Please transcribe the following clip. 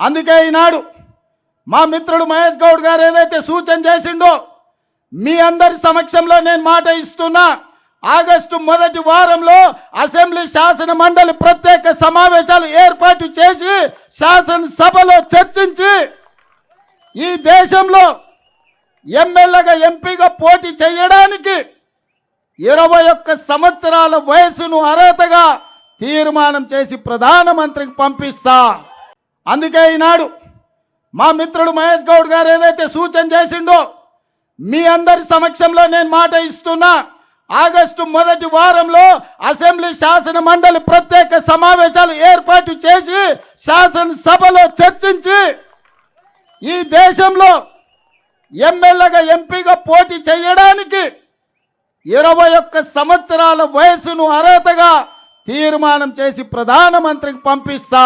అందుకే ఈనాడు మా మిత్రుడు మహేష్ గౌడ్ గారు ఏదైతే సూచన చేసిండో మీ అందరి సమక్షంలో నేను మాట ఇస్తున్నా. ఆగస్టు మొదటి వారంలో అసెంబ్లీ శాసన మండలి ప్రత్యేక సమావేశాలు ఏర్పాటు చేసి శాసనసభలో చర్చించి ఈ దేశంలో ఎమ్మెల్యేగా ఎంపీగా పోటీ చేయడానికి 21 సంవత్సరాల వయసును అర్హతగా తీర్మానం చేసి ప్రధానమంత్రికి పంపిస్తా. అందుకే ఈనాడు మా మిత్రుడు మహేష్ గౌడ్ గారు ఏదైతే సూచన చేసిండో మీ అందరి సమక్షంలో నేను మాట ఇస్తున్నా. ఆగస్టు మొదటి వారంలో అసెంబ్లీ శాసన మండలి ప్రత్యేక సమావేశాలు ఏర్పాటు చేసి శాసనసభలో చర్చించి ఈ దేశంలో ఎమ్మెల్యేగా ఎంపీగా పోటీ చేయడానికి 21 సంవత్సరాల వయసును అర్హతగా తీర్మానం చేసి ప్రధానమంత్రికి పంపిస్తా.